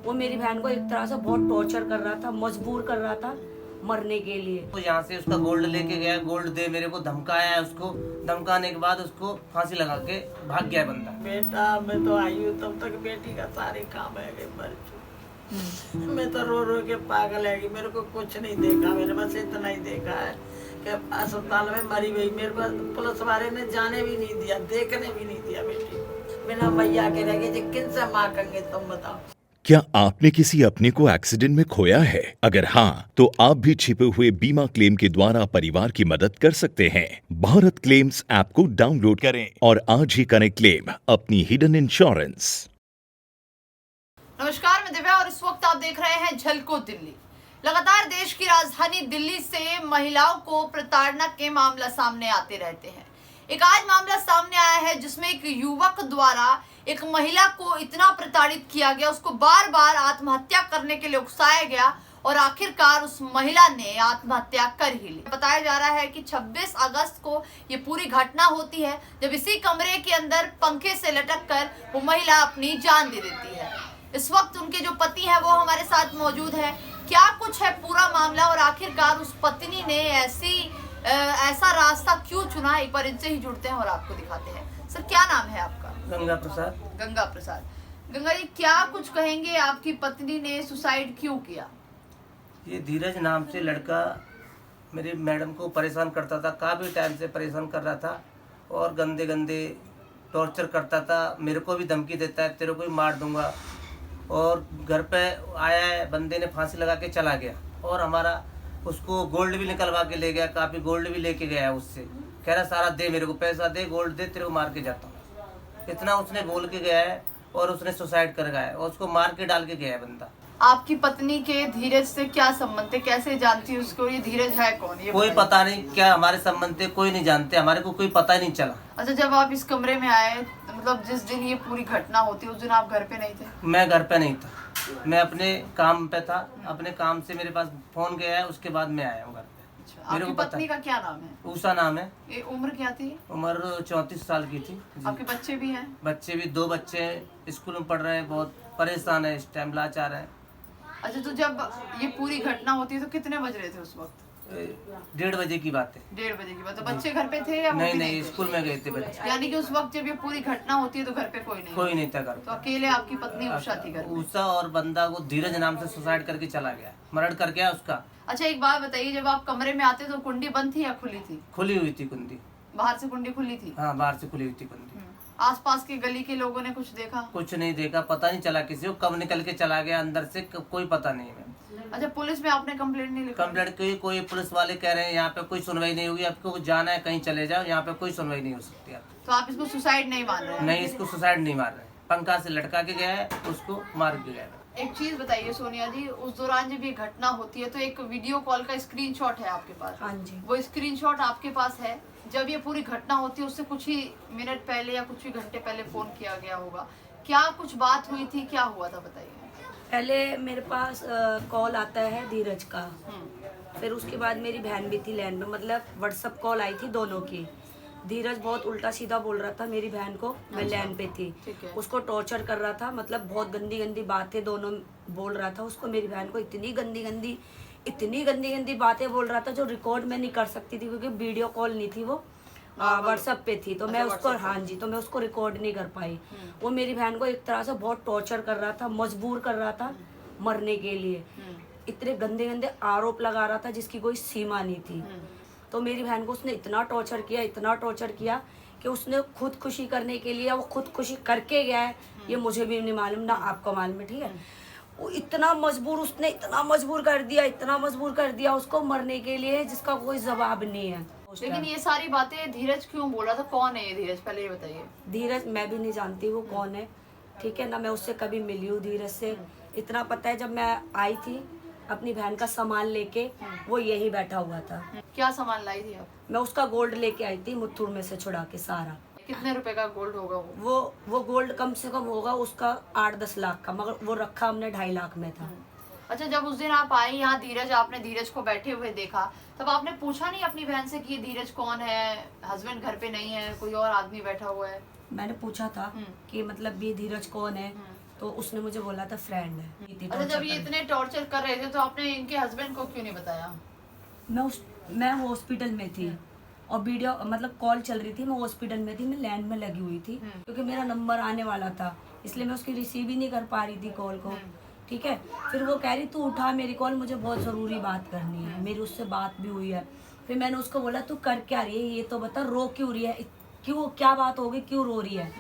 वो मेरी बहन को एक तरह से बहुत टॉर्चर कर रहा था, मजबूर कर रहा था मरने के लिए। तो यहाँ से उसका गोल्ड लेके गया, गोल्ड दे मेरे को धमकाया है, उसको धमकाने के बाद उसको फांसी लगा के भाग गया बंदा। बेटा मैं तो आई हूँ तब तक बेटी का सारे काम है गए मर चुकी। मैं तो रो रो के पागल है, मेरे को कुछ नहीं देखा, मेरे बस इतना ही देखा है कि अस्पताल में मरी गई। मेरे को पुलिस वाले ने जाने भी नहीं दिया, देखने भी नहीं दिया बेटी को। बिना भैया के रह गए, किन से मांगेंगे तुम बताओ। क्या आपने किसी अपने को एक्सीडेंट में खोया है? अगर हाँ, तो आप भी छिपे हुए बीमा क्लेम के द्वारा परिवार की मदद कर सकते हैं। भारत क्लेम्स ऐप को डाउनलोड करें और आज ही करें क्लेम अपनी हिडन इंश्योरेंस। नमस्कार, मैं दिव्या और इस वक्त आप देख रहे हैं झलको दिल्ली। लगातार देश की राजधानी दिल्ली से महिलाओं को प्रताड़ना के मामला सामने आते रहते हैं। एक आज मामला सामने आया है जिसमें एक युवक द्वारा एक महिला को इतना प्रताड़ित किया गया, उसको बार बार आत्महत्या करने के लिए उकसाया गया और आखिरकार उस महिला ने आत्महत्या कर ही ली। बताया जा रहा है कि 26 अगस्त को ये पूरी घटना होती है, जब इसी कमरे के अंदर पंखे से लटक कर वो महिला अपनी जान दे देती है। इस वक्त उनके जो पति है वो हमारे साथ मौजूद है। क्या कुछ है पूरा मामला और आखिरकार उस पत्नी ने ऐसा रास्ता क्यों चुना, एक बार इनसे ही जुड़ते हैं और आपको दिखाते हैं। सर, क्या नाम है आपका? गंगा प्रसाद। गंगा प्रसाद। गंगा जी, क्या कुछ कहेंगे, आपकी पत्नी ने सुसाइड क्यों किया? ये धीरज नाम से लड़का मेरी मैडम को परेशान करता था, काफ़ी टाइम से परेशान कर रहा था और गंदे गंदे टॉर्चर करता था। मेरे को भी धमकी देता है, तेरे को भी मार दूंगा। और घर पे आया है, बंदे ने फांसी लगा के चला गया और हमारा उसको गोल्ड भी निकलवा के ले गया, काफ़ी गोल्ड भी लेके गया उससे। कह रहा सारा दे, मेरे को पैसा दे, गोल्ड दे, तेरे को मार के जाता हूँ। इतना उसने बोल के गया है और उसने सुसाइड कर गया है और उसको मार के डाल के गया है बंदा। आपकी पत्नी के धीरज से क्या संबंध है, कैसे जानती है उसको, ये धीरज है कौन? ये कोई पता नहीं, क्या हमारे संबंध थे कोई नहीं जानते, हमारे को कोई पता ही नहीं चला। अच्छा, जब आप इस कमरे में आए, मतलब जिस दिन ये पूरी घटना होती है उस दिन आप घर पे नहीं थे? मैं घर पे नहीं था, मैं अपने काम पे था। अपने काम से मेरे पास फोन गया है, उसके बाद मैं आया हूँ घर पे। आपकी पत्नी का क्या नाम है? उषा नाम है। ये उम्र क्या थी? उम्र 34 साल की थी। आपके बच्चे भी हैं? बच्चे भी 2 बच्चे स्कूल में पढ़ रहे हैं, बहुत परेशान है इस टाइम, लाचार है। अच्छा, तो जब ये पूरी घटना होती है तो कितने बज रहे थे उस वक्त? 1:30 बजे की बात है। 1:30 बजे की बात। तो बच्चे घर पे थे या वो भी नहीं, थे? स्कूल में गए थे बच्चे। यानी कि उस वक्त जब ये पूरी घटना होती है तो घर पे कोई नहीं था घर तो अकेले आपकी पत्नी उषा थी घर में? उषा और बंदा को धीरज नाम से सुसाइड करके चला गया, मर्डर कर गया उसका। अच्छा, एक बात बताइए, जब आप कमरे में आते तो कुंडी बंद थी या खुली थी? खुली हुई थी कुंडी। बाहर से कुंडी खुली थी? हाँ, बाहर से खुली हुई थी कुंडी। आसपास के गली के लोगों ने कुछ देखा? कुछ नहीं देखा, पता नहीं चला किसी को, कब निकल के चला गया अंदर से, कोई पता नहीं है। अच्छा, पुलिस में आपने कंप्लेंट नहीं लिखी? कंप्लेंट की, कोई पुलिस वाले कह रहे हैं यहाँ पे कोई सुनवाई नहीं होगी, आपको जाना है कहीं चले जाओ, यहाँ पे कोई सुनवाई नहीं हो सकती। तो आप इसको सुसाइड नहीं मान रहे हैं? नहीं, इसको सुसाइड नहीं मार रहे, पंखा से लटका के गया है, उसको मार के गया है। एक चीज बताइए सोनिया जी, उस दौरान जब ये घटना होती है तो एक वीडियो कॉल का स्क्रीनशॉट है आपके पास? हाँ जी। वो स्क्रीनशॉट आपके पास है? जब ये पूरी घटना होती है उससे कुछ ही मिनट पहले या कुछ ही घंटे पहले फोन किया गया होगा, क्या कुछ बात हुई थी, क्या हुआ था बताइए? पहले मेरे पास कॉल आता है धीरज का, फिर उसके बाद मेरी बहन भी थी लैंड में, मतलब व्हाट्सअप कॉल आई थी दोनों की। धीरज बहुत उल्टा सीधा बोल रहा था मेरी बहन को, मैं लैंड पे थी, उसको टॉर्चर कर रहा था, मतलब बहुत गंदी गंदी बातें दोनों बोल रहा था उसको। मेरी बहन को इतनी गंदी गंदी बातें बोल रहा था जो रिकॉर्ड में नहीं कर सकती थी, क्योंकि वीडियो कॉल नहीं थी, वो व्हाट्सएप पे थी, तो मैं उसको, हाँ जी, तो मैं उसको रिकॉर्ड नहीं कर पाई। वो मेरी बहन को एक तरह से बहुत टॉर्चर कर रहा था, मजबूर कर रहा था मरने के लिए। इतने गंदे गंदे आरोप लगा रहा था जिसकी कोई सीमा नहीं थी। तो मेरी बहन को उसने इतना टॉर्चर किया कि उसने खुदकुशी करने के लिए, वो खुदकुशी करके गया है, ये मुझे भी नहीं मालूम, ना आपको मालूम है, ठीक है। वो उसने इतना मजबूर कर दिया उसको मरने के लिए, जिसका कोई जवाब नहीं है। लेकिन ये सारी बातें धीरज क्यों बोल रहा था? कौन है ये धीरज, पहले ये बताइए। धीरज मैं भी नहीं जानती वो कौन है, ठीक है ना, मैं उससे कभी मिली हूँ धीरज से। इतना पता है, जब मैं आई थी अपनी बहन का सामान लेके, वो यही बैठा हुआ था। क्या सामान लाई थी आप? मैं उसका गोल्ड लेके आई थी मुत्थुर में से छुड़ा के सारा। कितने रुपए का गोल्ड होगा वो गोल्ड कम से कम होगा उसका 8-10 लाख का, मगर वो रखा हमने 2.5 लाख में था। अच्छा, जब उस दिन आप आई यहाँ धीरज, आपने धीरज को बैठे हुए देखा, तब आपने पूछा नहीं अपनी बहन से कि धीरज कौन है, हस्बैंड घर पे नहीं है, कोई और आदमी बैठा हुआ है? मैंने पूछा था कि मतलब ये धीरज कौन है, तो उसने मुझे बोला था फ्रेंड है। अच्छा, जब ये इतने टॉर्चर कर रहे थे तो आपने इनके हस्बैंड को क्यों नहीं बताया? मैं हॉस्पिटल में थी और वीडियो मतलब कॉल चल रही थी, मैं हॉस्पिटल में थी, मैं लैंड में लगी हुई थी क्योंकि मेरा नंबर आने वाला था, इसलिए मैं उसकी रिसीव ही नहीं कर पा रही थी कॉल को। ठीक है, फिर वो कह रही तू उठा मेरी कॉल, मुझे बहुत ज़रूरी बात करनी है। मेरी उससे बात भी हुई है। फिर मैंने उसको बोला तू कर क्या रही है, ये तो बता, रो क्यों रही है, क्यों, क्या बात हो गई, क्यों रो रही है?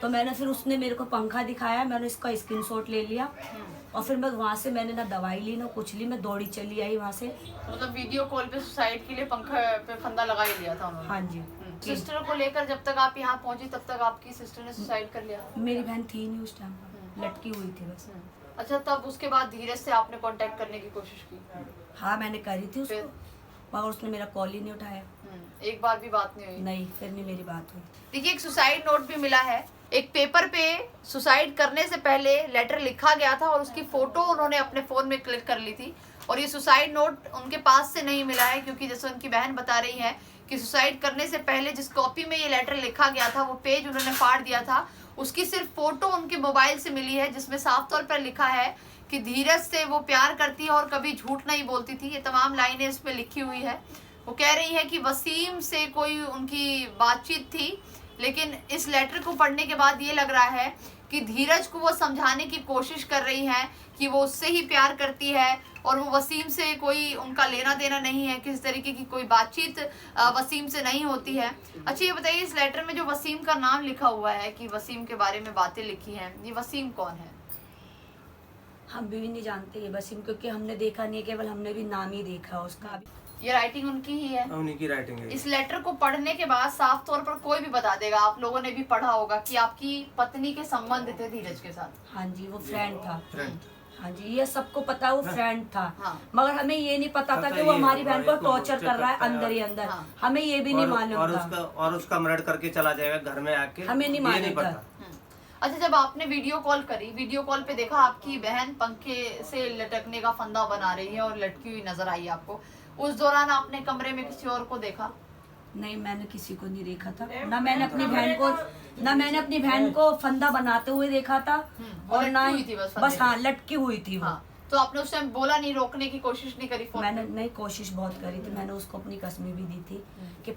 तो मैंने फिर उसने मेरे को पंखा दिखाया, मैंने इसका स्क्रीनशॉट ले लिया और फिर मैं वहाँ से मैंने ना दवाई ली ना कुछ ली, मैं दौड़ी चली आई वहाँ से। मतलब वीडियो कॉल पे सुसाइड के लिए पंखा पे फंदा लगा ही लिया था उन्होंने? हाँ जी। सिस्टर को लेकर जब तक आप यहाँ पहुंची तब तक आपकी सिस्टर ने सुसाइड कर लिया? मेरी बहन थी नहीं उस टाइम, लटकी हुई थी बस। अच्छा, तब उसके बाद धीरज से आपने कांटेक्ट करने की कोशिश की? हाँ मैंने करी थी उसको, फिर? मगर उसने मेरा कॉल ही नहीं उठाया। एक बार भी बात नहीं हुई? नहीं, फिर नहीं मेरी बात हुई। देखिए, एक सुसाइड नोट भी मिला है। एक पेपर पे सुसाइड करने से पहले लेटर लिखा गया था और उसकी फोटो उन्होंने अपने फोन में क्लिक कर ली थी। और ये सुसाइड नोट उनके पास से नहीं मिला है क्योंकि जैसे उनकी बहन बता रही है कि सुसाइड करने से पहले जिस कॉपी में ये लेटर लिखा गया था वो पेज उन्होंने फाड़ दिया था, उसकी सिर्फ फोटो उनके मोबाइल से मिली है जिसमें साफ तौर पर लिखा है कि धीरज से वो प्यार करती है और कभी झूठ नहीं बोलती थी। ये तमाम लाइनें इसमें लिखी हुई है। वो कह रही है कि वसीम से कोई उनकी बातचीत थी, लेकिन इस लेटर को पढ़ने के बाद ये लग रहा है कि धीरज को वो समझाने की कोशिश कर रही हैं कि वो उससे ही प्यार करती है और वो वसीम से कोई उनका लेना देना नहीं है, किसी तरीके की कोई बातचीत वसीम से नहीं होती है। अच्छा, ये बताइए, इस लेटर में जो वसीम का नाम लिखा हुआ है कि वसीम के बारे में बातें लिखी हैं, ये वसीम कौन है? हम भी नहीं जानते ये वसीम, क्योंकि हमने देखा नहीं, केवल हमने भी नाम ही देखा उसका। ये राइटिंग उनकी ही है? उन्हीं की राइटिंग है। इस लेटर को पढ़ने के बाद साफ तौर पर कोई भी बता देगा, आप लोगों ने भी पढ़ा होगा कि आपकी पत्नी के संबंध थे धीरज के साथ। हाँ जी, वो फ्रेंड था। फ्रेंड। हाँ जी, ये सबको पता है वो फ्रेंड था। हाँ। मगर हमें ये नहीं पता था कि वो हमारी बहन को टॉर्चर कर रहा है अंदर ही अंदर। हाँ। हमें ये भी नहीं मालूम था। और उसका मर्डर करके चला जाएगा घर में आके, हमें नहीं मालूम था। अच्छा, जब आपने वीडियो कॉल करी, वीडियो कॉल पे देखा आपकी बहन पंखे से लटकने का फंदा बना रही है और लटकी हुई नजर आई आपको, उस दौरान आपने कमरे में किसी और को देखा? नहीं, मैंने किसी को नहीं देखा था। ना मैंने अपनी बहन को फंदा बनाते हुए देखा था और ना लटकी हुई थी बस हाँ लटकी हुई थी वो। हाँ, तो आपने उस टाइम बोला नहीं, रोकने की कोशिश नहीं करी फोन? मैंने नहीं, कोशिश बहुत करी थी। मैंने उसको अपनी कसमें भी दी थी कि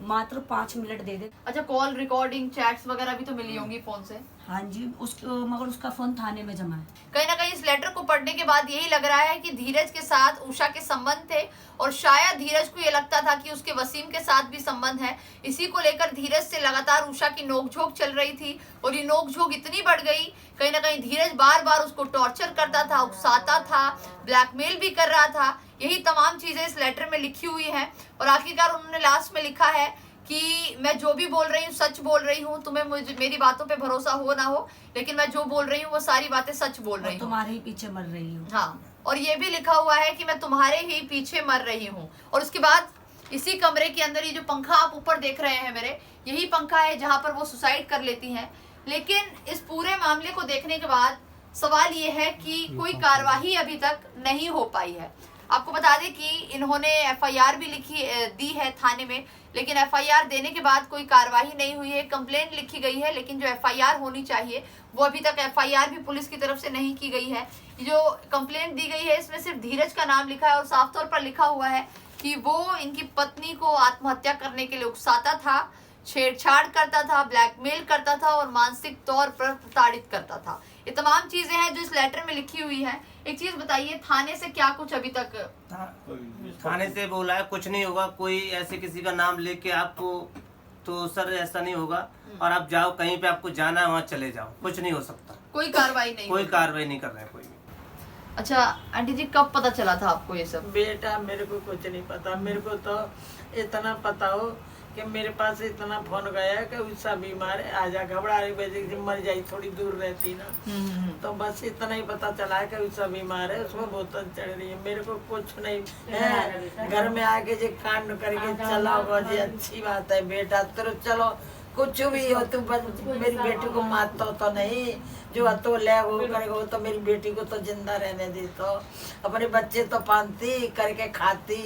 मात्र 5 मिनट दे दे। अच्छा, कॉल रिकॉर्डिंग चैट्स वगैरह भी तो मिली होंगी फोन से? हाँ जी, मगर उसका फोन थाने में जमा है। कहीं ना कहीं इस लेटर को पढ़ने के बाद यही लग रहा है कि धीरज के साथ उषा के संबंध थे और शायद धीरज को ये लगता था कि उसके वसीम के साथ भी संबंध है। इसी को लेकर धीरज से लगातार उषा की नोकझोंक चल रही थी और ये नोकझोंक इतनी बढ़ गई, कहीं ना कहीं धीरज बार बार उसको टॉर्चर करता था, उकसाता था, ब्लैकमेल भी कर रहा था। यही तमाम चीजें इस लेटर में लिखी हुई हैं और आखिरकार उन्होंने लास्ट में लिखा है कि मैं जो भी बोल रही हूँ सच बोल रही हूँ, तुम्हें मेरी बातों पे भरोसा हो ना हो, लेकिन मैं जो बोल रही हूँ वो सारी बातें सच बोल रही हूँ। तुम्हारे ही पीछे मर रही हूँ। हाँ, और ये भी लिखा हुआ है कि मैं तुम्हारे ही पीछे मर रही हूँ। और उसके बाद इसी कमरे के अंदर ये जो पंखा आप ऊपर देख रहे हैं मेरे, यही पंखा है जहाँ पर वो सुसाइड कर लेती हैं। लेकिन इस पूरे मामले को देखने के बाद सवाल ये है कि कोई कार्रवाई अभी तक नहीं हो पाई है। आपको बता दें कि इन्होंने एफआईआर भी दी है थाने में, लेकिन एफआईआर देने के बाद कोई कार्रवाई नहीं हुई है। कंप्लेंट लिखी गई है, लेकिन जो एफआईआर होनी चाहिए वो अभी तक एफआईआर भी पुलिस की तरफ से नहीं की गई है। जो कंप्लेंट दी गई है इसमें सिर्फ धीरज का नाम लिखा है और साफ तौर पर लिखा हुआ है कि वो इनकी पत्नी को आत्महत्या करने के लिए उकसाता था, छेड़छाड़ करता था, ब्लैकमेल करता था और मानसिक तौर पर प्रताड़ित करता था। ये तमाम चीजें हैं जो इस लेटर में लिखी हुई हैं। एक चीज बताइए, थाने से क्या कुछ अभी तक? थाने से बोला है कुछ नहीं होगा, कोई ऐसे किसी का नाम लेके आपको, तो सर ऐसा नहीं होगा और आप जाओ कहीं पे आपको जाना है वहाँ चले जाओ, कुछ नहीं हो सकता। कोई कार्रवाई नहीं? कोई कार्रवाई नहीं कर रहा है कोई भी। अच्छा आंटी जी, कब पता चला था आपको ये सब? बेटा मेरे को कुछ नहीं पता, मेरे को तो इतना पता हो कि मेरे पास इतना फोन गया कि उसका बीमार है, आजा, घबरा रही, वैसे मर जाई, थोड़ी दूर रहती ना, तो बस इतना ही पता चला है कि उसका बीमार है, उसमें बोतल चढ़ रही है। मेरे को कुछ नहीं है। घर में आके जो कांड करके चला होगा जी, अच्छी बात है बेटा, तेरे चलो कुछ भी हो तुम मेरी बेटी को मारता तो नहीं, जो तो ले वो करेगा, वो तो मेरी बेटी को तो जिंदा रहने दे, तो अपने बच्चे तो पालती करके खाती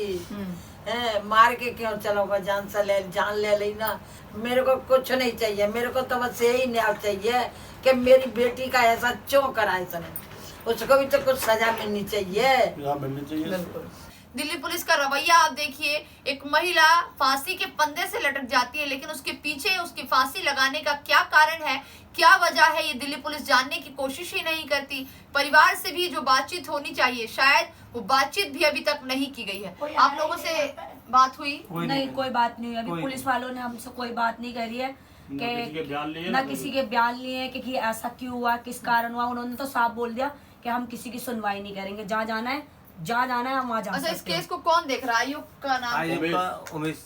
है, मार के क्यों चलोगा, जान ले ली ना। मेरे को कुछ नहीं चाहिए, मेरे को तो बस यही न्याय चाहिए कि मेरी बेटी का ऐसा क्यों करा इसने, उसको भी तो कुछ सजा मिलनी चाहिए। बिल्कुल। दिल्ली पुलिस का रवैया आप देखिए, एक महिला फांसी के फंदे से लटक जाती है, लेकिन उसके पीछे उसकी फांसी लगाने का क्या कारण है, क्या वजह है, ये दिल्ली पुलिस जानने की कोशिश ही नहीं करती। परिवार से भी जो बातचीत होनी चाहिए, शायद वो बातचीत भी अभी तक नहीं की गई है। आप लोगों से बात हुई? नहीं, कोई बात नहीं हुई अभी। पुलिस वालों ने हमसे कोई बात नहीं करी है कि ना किसी के बयान लिए हैं कि ऐसा क्यों हुआ, किस कारण हुआ। उन्होंने तो साफ बोल दिया कि हम किसी की सुनवाई नहीं करेंगे, जहाँ जाना है हम वहाँ जा सकते हैं। अच्छा, इस केस को कौन देख रहा है? आयोग का नाम? आयोग का उमेश,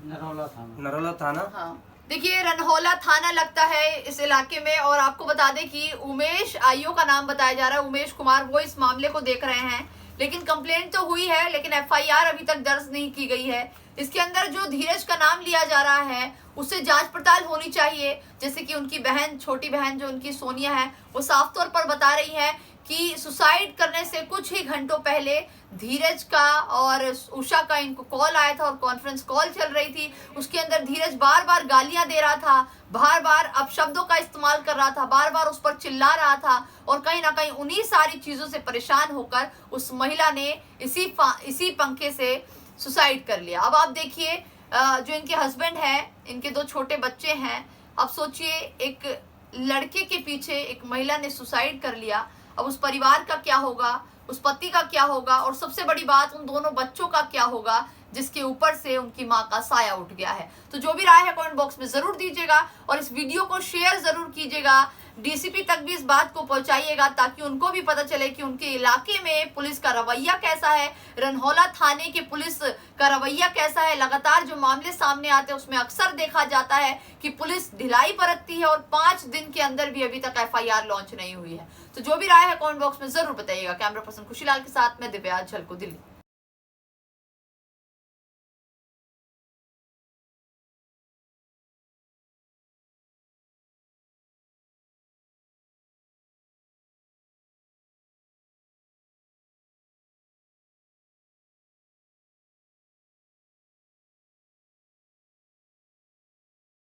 नरोला थाना। हाँ, देखिए रनहौला थाना लगता है इस इलाके में, और आपको बता दें कि उमेश आईओ का नाम बताया जा रहा है, उमेश कुमार, वो इस मामले को देख रहे हैं। लेकिन कंप्लेंट तो हुई है, लेकिन एफआईआर अभी तक दर्ज नहीं की गई है। इसके अंदर जो धीरज का नाम लिया जा रहा है उससे जांच पड़ताल होनी चाहिए। जैसे कि उनकी बहन, छोटी बहन जो उनकी सोनिया है, वो साफ तौर पर बता रही है कि सुसाइड करने से कुछ ही घंटों पहले धीरज का और उषा का इनको कॉल आया था और कॉन्फ्रेंस कॉल चल रही थी। उसके अंदर धीरज बार बार गालियां दे रहा था, बार बार अपशब्दों का इस्तेमाल कर रहा था, बार बार उस पर चिल्ला रहा था, और कहीं ना कहीं उन्हीं सारी चीजों से परेशान होकर उस महिला ने इसी पंखे से सुसाइड कर लिया। अब आप देखिए, जो इनके हस्बैंड है, इनके 2 छोटे बच्चे हैं। अब सोचिए, एक लड़के के पीछे एक महिला ने सुसाइड कर लिया। अब उस परिवार का क्या होगा, उस पति का क्या होगा, और सबसे बड़ी बात उन दोनों बच्चों का क्या होगा जिसके ऊपर से उनकी माँ का साया उठ गया है। तो जो भी राय है कमेंट बॉक्स में जरूर दीजिएगा, और इस वीडियो को शेयर जरूर कीजिएगा, डीसीपी तक भी इस बात को पहुंचाइएगा, ताकि उनको भी पता चले कि उनके इलाके में पुलिस का रवैया कैसा है, रनहौला थाने के पुलिस का रवैया कैसा है। लगातार जो मामले सामने आते हैं उसमें अक्सर देखा जाता है कि पुलिस ढिलाई बरतती है, और 5 दिन के अंदर भी अभी तक एफआईआर लॉन्च नहीं हुई है। तो जो भी राय है कमेंट बॉक्स में जरूर बताइएगा। कैमरा पर्सन खुशीलाल के साथ मैं दिव्या, झलको दिल्ली।